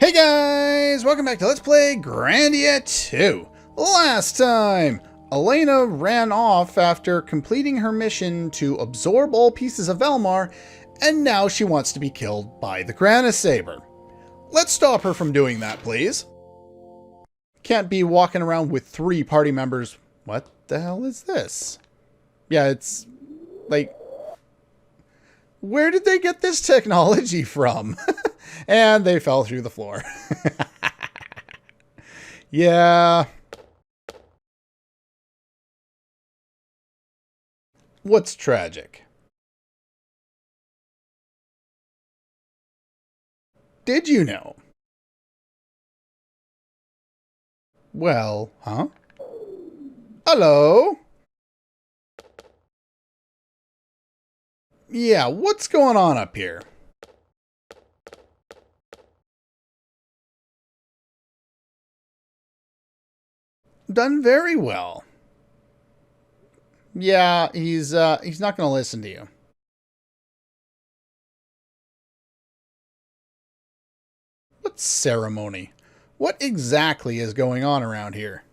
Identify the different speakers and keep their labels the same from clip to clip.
Speaker 1: Hey guys! Welcome back to Let's Play Grandia 2. Last time, Elena ran off after completing her mission to absorb all pieces of Valmar, and now she wants to be killed by the Granisaber. Let's stop her from doing that, please. Can't be walking around with 3 party members. What the hell is this? Yeah, it's like... where did they get this technology from? And they fell through the floor. Yeah. What's tragic? Did you know? Well, huh? Hello? Yeah, what's going on up here? Done very well. Yeah, he's not going to listen to you. What ceremony? What exactly is going on around here?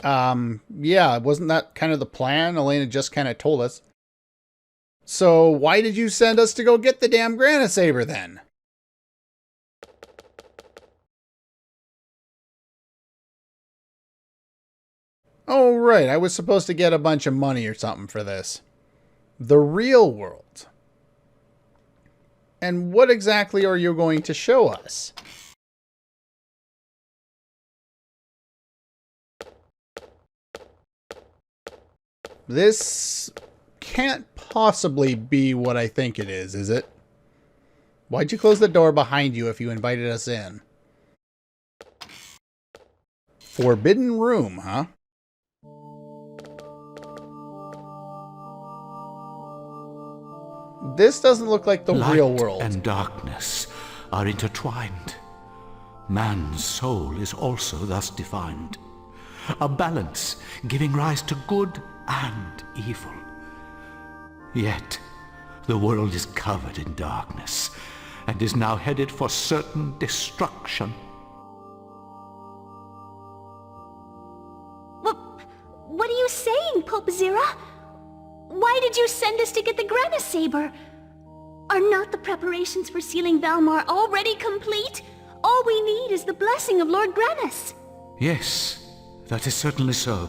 Speaker 1: Yeah, wasn't that kind of the plan? Elena just kind of told us. So why did you send us to go get the damn Granisaber then? Oh, right, I was supposed to get a bunch of money or something for this. The real world. And what exactly are you going to show us? This can't possibly be what I think it is it? Why'd you close the door behind you if you invited us in? Forbidden room, huh? This doesn't look like the real world.
Speaker 2: Light and darkness are intertwined. Man's soul is also thus defined. A balance giving rise to good and evil. Yet, the world is covered in darkness and is now headed for certain destruction.
Speaker 3: What are you saying, Pope Zira? Why did you send us to get the Granisaber? Are not the preparations for sealing Valmar already complete? All we need is the blessing of Lord Granis.
Speaker 2: Yes, that is certainly so.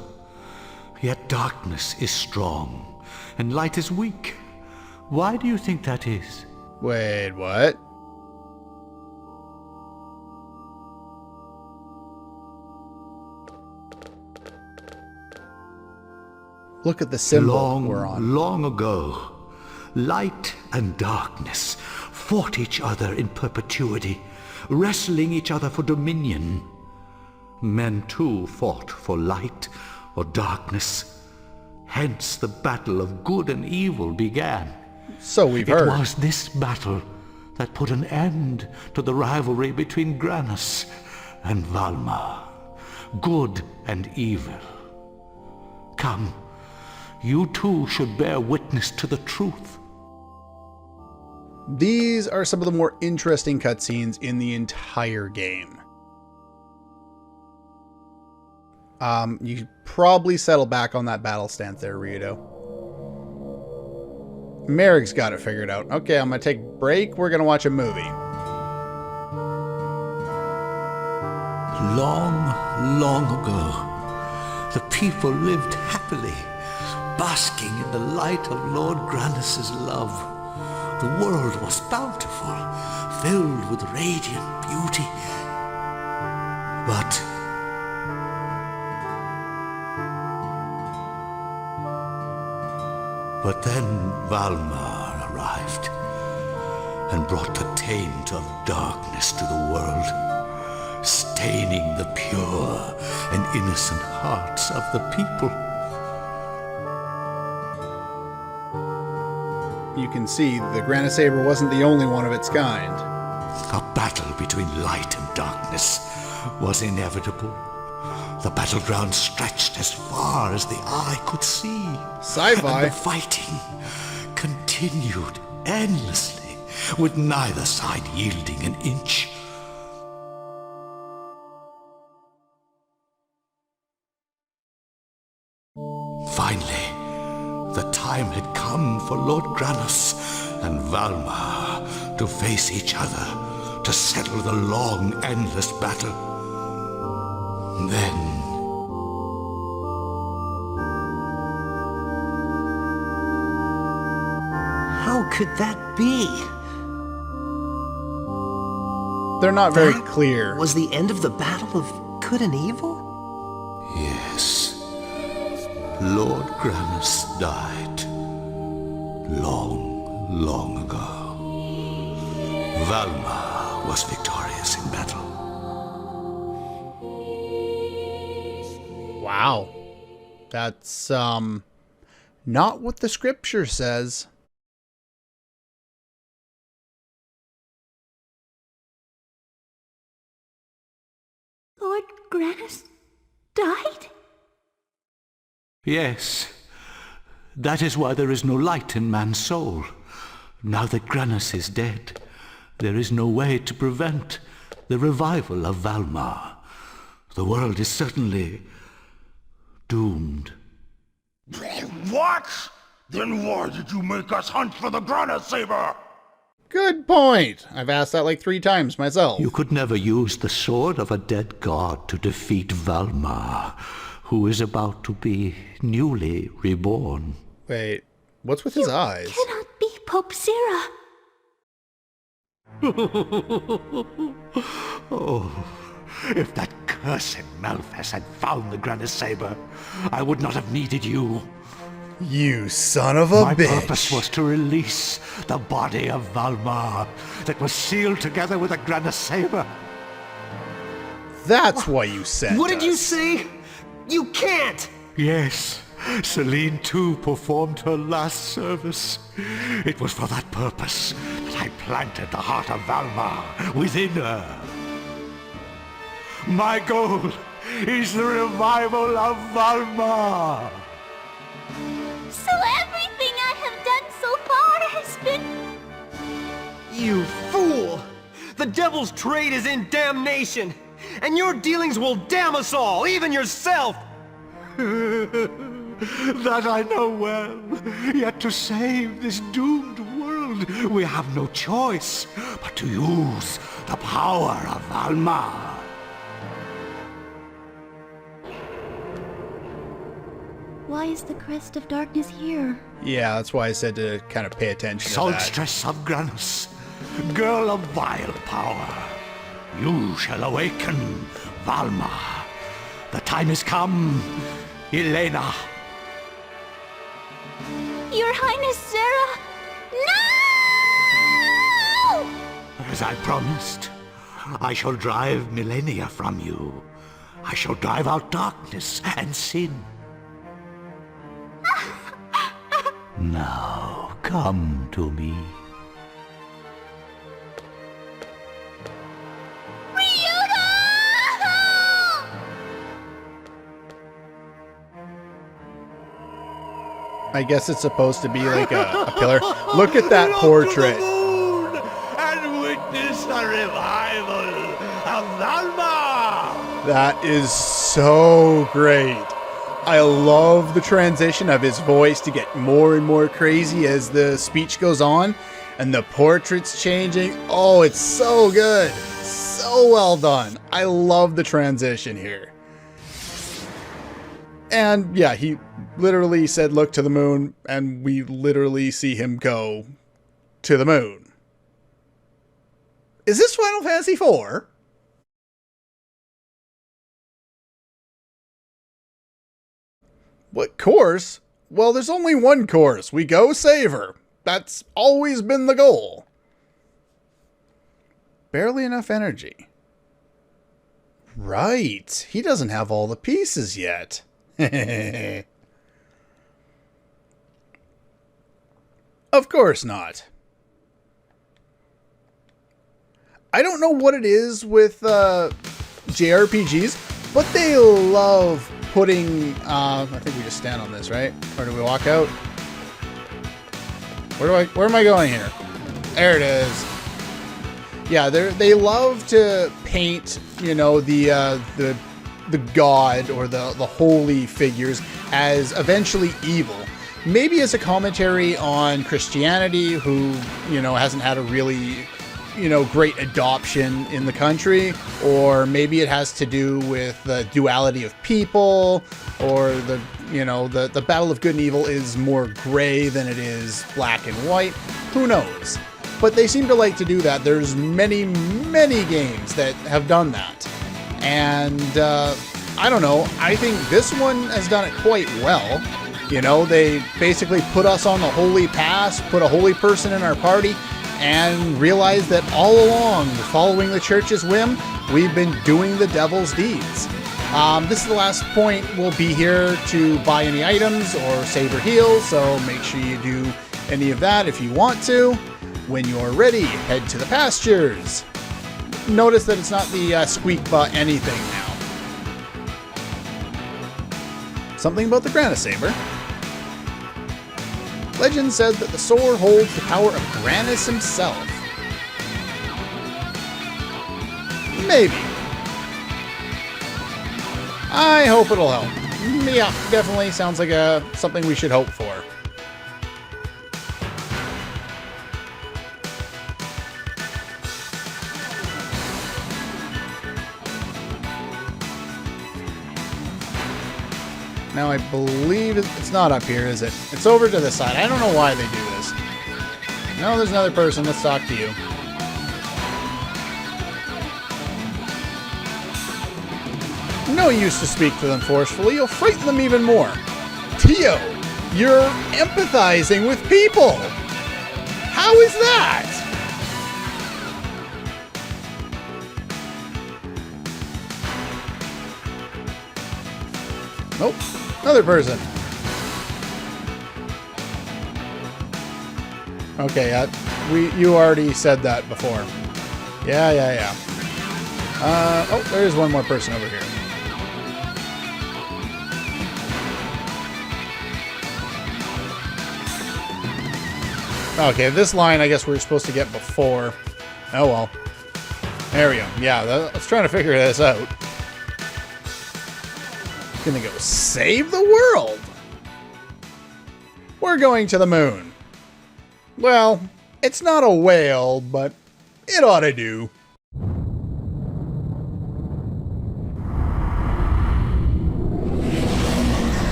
Speaker 2: Yet darkness is strong, and light is weak. Why do you think that is?
Speaker 1: Wait, what? Look at the symbol we're on.
Speaker 2: Long ago, light and darkness fought each other in perpetuity, wrestling each other for dominion. Men too fought for light or darkness. Hence the battle of good and evil began.
Speaker 1: So we've heard.
Speaker 2: It was this battle that put an end to the rivalry between Granis and Valmar. Good and evil. Come, you too should bear witness to the truth.
Speaker 1: These are some of the more interesting cutscenes in the entire game. You probably settle back on that battle stance there, Ryudo. Merrick's got it figured out. Okay, I'm gonna take a break. We're gonna watch a movie.
Speaker 2: Long, long ago, the people lived happily, basking in the light of Lord Granis's love. The world was bountiful, filled with radiant beauty. But then Valmar arrived and brought the taint of darkness to the world, staining the pure and innocent hearts of the people.
Speaker 1: You can see the Granisaber wasn't the only one of its kind.
Speaker 2: A battle between light and darkness, was inevitable. The battleground stretched as far as the eye could see.
Speaker 1: Sci-fi.
Speaker 2: And the fighting continued endlessly, with neither side yielding an inch. Finally, the time had come for Lord Granus and Valmar to face each other, to settle the long, endless battle. Then...
Speaker 4: How could that be?
Speaker 1: They're not very
Speaker 4: That
Speaker 1: clear.
Speaker 4: Was the end of the battle of good and evil?
Speaker 2: yes, Lord Granus died long, long ago. Valmar was victorious in battle.
Speaker 1: Wow. That's, not what the scripture says.
Speaker 3: Lord Granus died?
Speaker 2: Yes, that is why there is no light in man's soul. Now that Granus is dead, there is no way to prevent the revival of Valmar. The world is certainly doomed.
Speaker 5: What? Then why did you make us hunt for the Granite Saber?
Speaker 1: Good point. I've asked that like 3 times myself.
Speaker 2: You could never use the sword of a dead god to defeat Valmar, who is about to be newly reborn.
Speaker 1: Wait, what's with his eyes?
Speaker 3: Cannot be Pope Zira.
Speaker 2: Oh, if that cursed Malphas had found the Granite Saber, I would not have needed you.
Speaker 1: You son of a
Speaker 2: My
Speaker 1: bitch.
Speaker 2: purpose was to release the body of Valmar that was sealed together with the Granite Saber.
Speaker 1: That's why you sent
Speaker 4: What did you
Speaker 1: us.
Speaker 4: say? You can't!
Speaker 2: Yes, Celine too performed her last service. It was for that purpose that I planted the heart of Valmar within her. My goal is the revival of Valmar.
Speaker 3: So everything I have done so far has been...
Speaker 4: You fool! The devil's trade is in damnation, and your dealings will damn us all, even yourself!
Speaker 2: That I know well. Yet to save this doomed world, we have no choice but to use the power of Valmar.
Speaker 3: Why is the crest of darkness here?
Speaker 1: Yeah, that's why I said to kind of pay attention to that.
Speaker 2: Solstress of Granus, girl of vile power, you shall awaken Valmar. The time has come, Elena.
Speaker 3: Your Highness Zira! No!
Speaker 2: As I promised, I shall drive millennia from you. I shall drive out darkness and sin. Now, come to me.
Speaker 1: I guess it's supposed to be like a pillar. Look at that portrait.
Speaker 2: And witness the revival of Valmar.
Speaker 1: That is so great. I love the transition of his voice to get more and more crazy as the speech goes on, and the portrait's changing. Oh, it's so good. So well done. I love the transition here. And yeah, he literally said, look to the moon, and we literally see him go to the moon. Is this Final Fantasy IV? What course? Well, there's only one course. We go save her. That's always been the goal. Barely enough energy. Right. He doesn't have all the pieces yet. Of course not. I don't know what it is with JRPGs, but they love putting, I think we just stand on this, right? Or do we walk out? Where am I going here? There it is. Yeah, they love to paint, you know, the god or the holy figures as eventually evil. Maybe as a commentary on Christianity, who, you know, hasn't had a really, you know, great adoption in the country, or maybe it has to do with the duality of people, or the, you know, the battle of good and evil is more gray than it is black and white. Who knows? But they seem to like to do that. There's many, many games that have done that. And I don't know. I think this one has done it quite well. You know, they basically put us on the holy path, put a holy person in our party, and realized that all along, following the church's whim, we've been doing the devil's deeds. This is the last point. We'll be here to buy any items or save or heal, so make sure you do any of that if you want to. When you're ready, head to the pastures. Notice that it's not the squeak butt anything now. Something about the Grandia Saber. Legend said that the sword holds the power of Grandia himself. Maybe. I hope it'll help. Yeah, definitely sounds like something we should hope for. Now I believe it's not up here, is it? It's over to the side. I don't know why they do this. No, there's another person. Let's talk to you. No use to speak to them forcefully. You'll frighten them even more. Tio, you're empathizing with people. How is that? Nope. Another person. Okay, you already said that before. Yeah. Oh, there's one more person over here. Okay, this line I guess we were supposed to get before. Oh well. There we go. Yeah, I was trying to figure this out. Gonna go save the world. We're going to the moon. Well, it's not a whale, but it ought to do.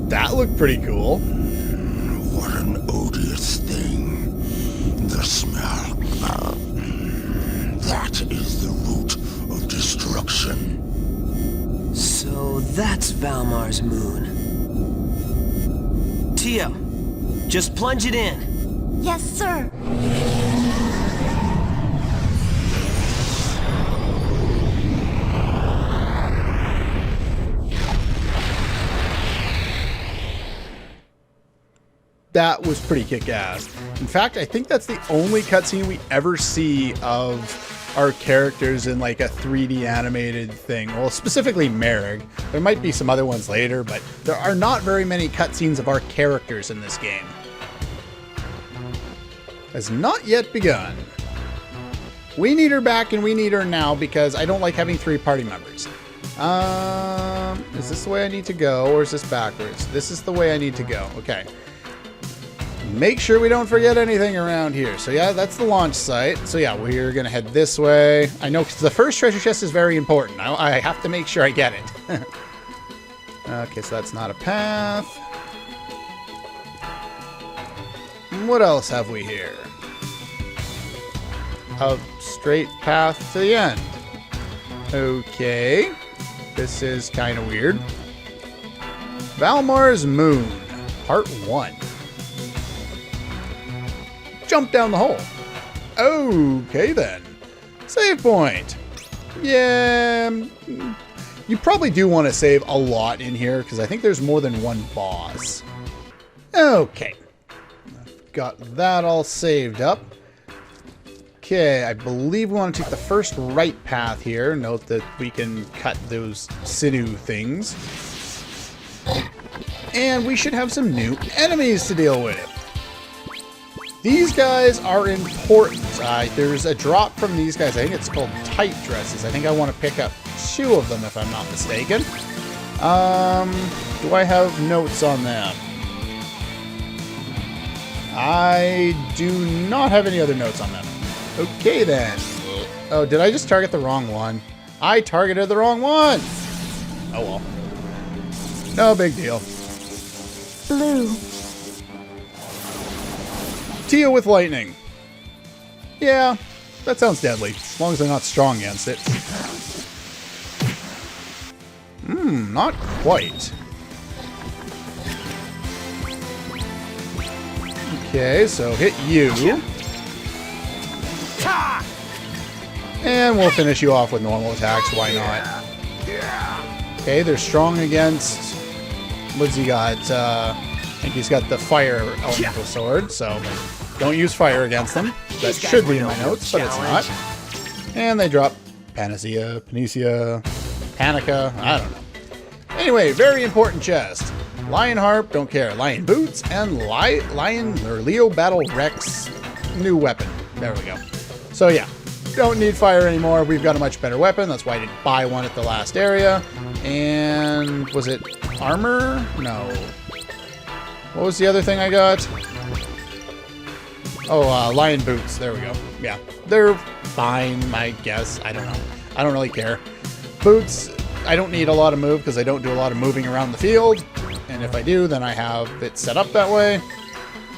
Speaker 1: That looked pretty cool.
Speaker 5: What an odious thing. The smell. That is the root of destruction.
Speaker 4: So that's Valmar's moon. Tio, just plunge it in.
Speaker 3: Yes, sir.
Speaker 1: That was pretty kick-ass. In fact, I think that's the only cutscene we ever see of our characters in like a 3D animated thing. Well, specifically Merrick. There might be some other ones later, but there are not very many cutscenes of our characters in this game. Has not yet begun. We need her back, and we need her now because I don't like having 3 party members. Is this the way I need to go, or is this backwards? This is the way I need to go. Okay. Make sure we don't forget anything around here. So yeah, that's the launch site. So yeah, we're gonna head this way. I know because the first treasure chest is very important. I have to make sure I get it. Okay, so that's not a path. What else have we here? A straight path to the end. Okay. This is kind of weird. Valmar's Moon, Part 1. Jump down the hole. Okay then. Save point. Yeah. You probably do want to save a lot in here because I think there's more than one boss. Okay. I've got that all saved up. Okay, I believe we want to take the first right path here. Note that we can cut those sinew things. And we should have some new enemies to deal with. These guys are important. There's a drop from these guys. I think it's called tight dresses. I think I want to pick up 2 of them if I'm not mistaken. Do I have notes on them? I do not have any other notes on them. Okay then. Oh, did I just target the wrong one? I targeted the wrong one! Oh well. No big deal.
Speaker 3: Blue.
Speaker 1: Teal with lightning. Yeah, that sounds deadly. As long as they're not strong against it. Not quite. Okay, so hit you. And we'll finish you off with normal attacks, why not? Okay, they're strong against... What's he got? I think he's got the fire elemental sword, so don't use fire against them. That should be in my notes, but it's not. And they drop Panacea, Panica, I don't know. Anyway, very important chest. Lion Harp, don't care. Lion Boots, and Lion or Leo Battle Rex new weapon. There we go. So yeah, don't need fire anymore. We've got a much better weapon. That's why I didn't buy one at the last area. And was it armor? No. What was the other thing I got? Oh, Lion Boots. There we go. Yeah, they're fine, I guess. I don't know. I don't really care. Boots, I don't need a lot of move because I don't do a lot of moving around the field. And if I do, then I have it set up that way.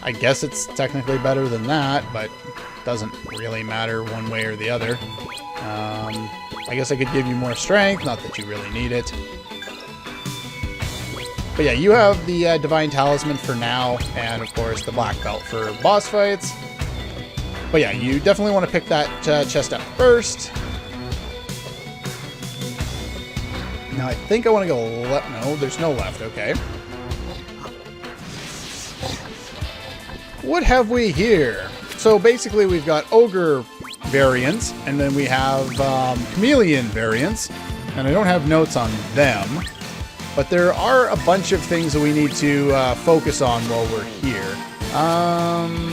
Speaker 1: I guess it's technically better than that, but it doesn't really matter one way or the other. I guess I could give you more strength, not that you really need it. But yeah, you have the Divine Talisman for now, and of course the Black Belt for boss fights. But yeah, you definitely want to pick that chest up first. Now I think I want to go left. No, there's no left. Okay. What have we here? So basically we've got Ogre variants, and then we have Chameleon variants, and I don't have notes on them. But there are a bunch of things that we need to focus on while we're here.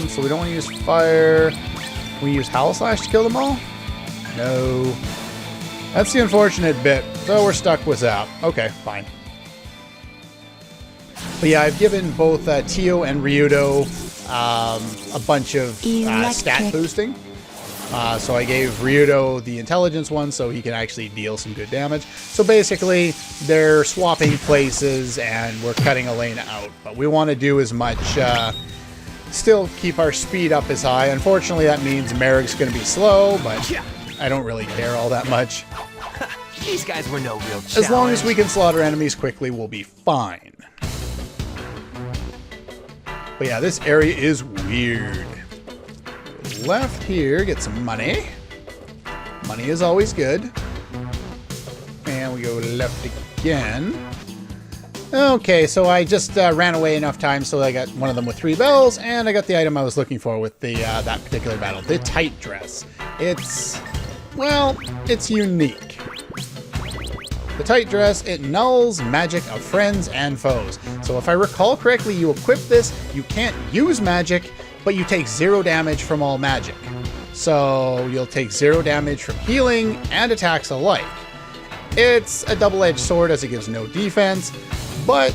Speaker 1: So we don't want to use fire. Can we use Howl Slash to kill them all? No. That's the unfortunate bit. So we're stuck with Zap. Okay, fine. But yeah, I've given both Tio and Ryudo a bunch of stat boosting. So I gave Ryudo the intelligence one so he can actually deal some good damage. So basically, they're swapping places and we're cutting Elena out. But we want to do as much, still keep our speed up as high. Unfortunately, that means Merrick's going to be slow, but I don't really care all that much.
Speaker 4: These guys were no real challenge.
Speaker 1: As long as we can slaughter enemies quickly, we'll be fine. But yeah, this area is weird. Left here, get some money. Money is always good. And we go left again. Okay, so I just ran away enough times so I got one of them with 3 bells, and I got the item I was looking for with the that particular battle, the tight dress. It's, well, it's unique. The tight dress, it nulls magic of friends and foes. So if I recall correctly, you equip this, you can't use magic, but you take 0 damage from all magic. So you'll take 0 damage from healing and attacks alike. It's a double-edged sword as it gives no defense, but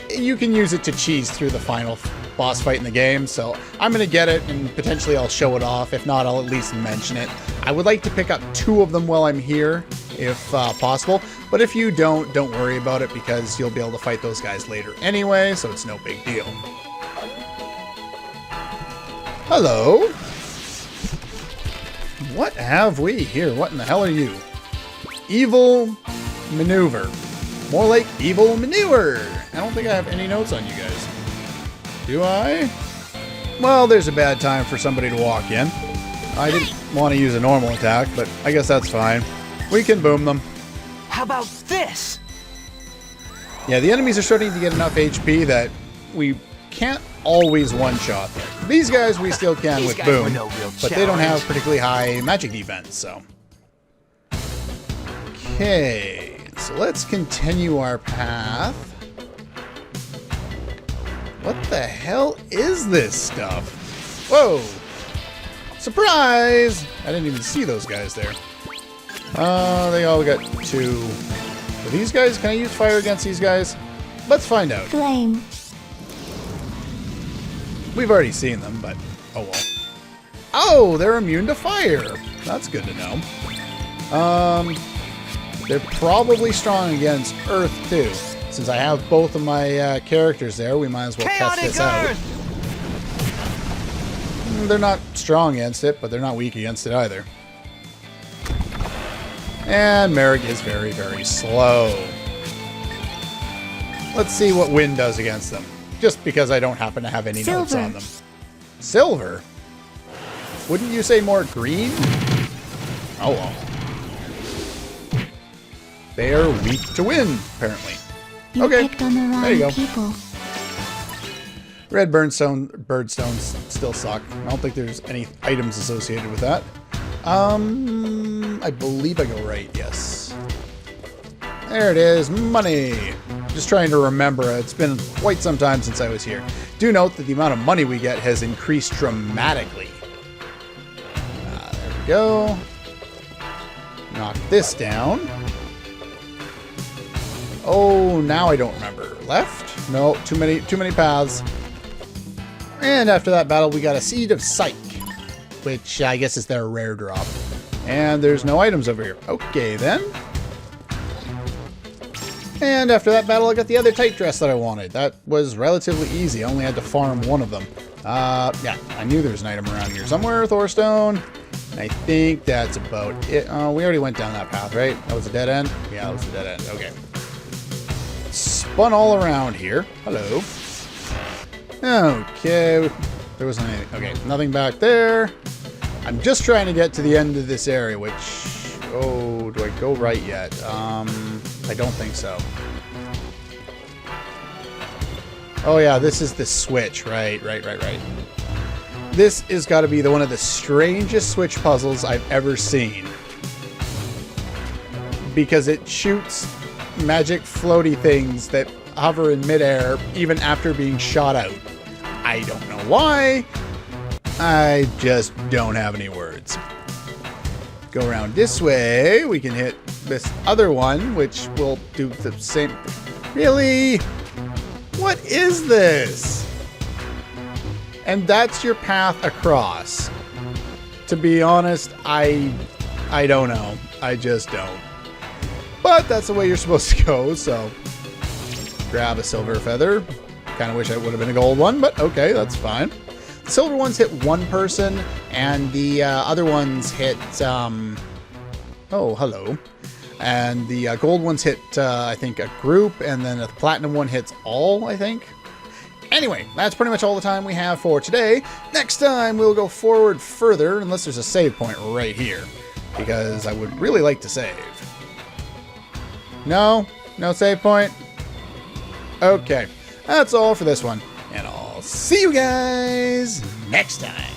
Speaker 1: you can use it to cheese through the final boss fight in the game, so I'm going to get it and potentially I'll show it off. If not, I'll at least mention it. I would like to pick up 2 of them while I'm here, if possible, but if you don't worry about it because you'll be able to fight those guys later anyway, so it's no big deal. Hello. What have we here? What in the hell are you? Evil Maneuver. More like Evil Manure. I don't think I have any notes on you guys. Do I? Well, there's a bad time for somebody to walk in. I didn't want to use a normal attack, but I guess that's fine. We can boom them.
Speaker 4: How about this?
Speaker 1: Yeah, the enemies are starting to get enough HP that we can't always one-shot them. These guys we still can
Speaker 4: These
Speaker 1: with
Speaker 4: guys were
Speaker 1: Boom,
Speaker 4: no real
Speaker 1: but they don't have
Speaker 4: challenge.
Speaker 1: particularly high magic defense, so. Okay, so let's continue our path. What the hell is this stuff? Whoa! Surprise! I didn't even see those guys there. They all got 2. Are these guys? Can I use fire against these guys? Let's find out.
Speaker 3: Flame.
Speaker 1: We've already seen them, but oh well. Oh, they're immune to fire. That's good to know. They're probably strong against Earth too. Since I have both of my characters there, we might as well test this out. They're not strong against it, but they're not weak against it either. And Merrick is very, very slow. Let's see what wind does against them. Just because I don't happen to have any notes
Speaker 3: Silver.
Speaker 1: on them. Silver? Wouldn't you say more green? Oh well. They are weak to wind, apparently.
Speaker 3: You
Speaker 1: Okay,
Speaker 3: picked on the
Speaker 1: there you go.
Speaker 3: wrong people.
Speaker 1: Red birdstones still suck. I don't think there's any items associated with that. I believe I go right, yes. There it is, money. Just trying to remember, it's been quite some time since I was here. Do note that the amount of money we get has increased dramatically. There we go. Knock this down. Oh, now I don't remember. Left? No, too many paths. And after that battle, we got a Seed of Psych, which I guess is their rare drop. And there's no items over here. Okay, then. And after that battle, I got the other tight dress that I wanted. That was relatively easy. I only had to farm one of them. Yeah, I knew there was an item around here somewhere, Thorstone. And I think that's about it. We already went down that path, right? That was a dead end? Yeah, that was a dead end. Okay. Spun all around here. Hello. Okay. There wasn't anything. Okay, nothing back there. I'm just trying to get to the end of this area, which... Oh, do I go right yet? I don't think so. Oh yeah, this is the switch. Right. This has got to be one of the strangest switch puzzles I've ever seen. Because it shoots magic floaty things that hover in midair even after being shot out. I don't know why. I just don't have any words. Go around this way. We can hit this other one, which will do the same. Really? What is this? And that's your path across. To be honest, I don't know. I just don't. But that's the way you're supposed to go, so grab a silver feather. Kind of wish it would have been a gold one, but okay, that's fine. The silver ones hit one person, and the other ones hit, oh, hello. And the gold ones hit, I think, a group, and then the platinum one hits all, I think. Anyway, that's pretty much all the time we have for today. Next time, we'll go forward further, unless there's a save point right here, because I would really like to save. No? No save point? Okay. That's all for this one. And I'll see you guys next time.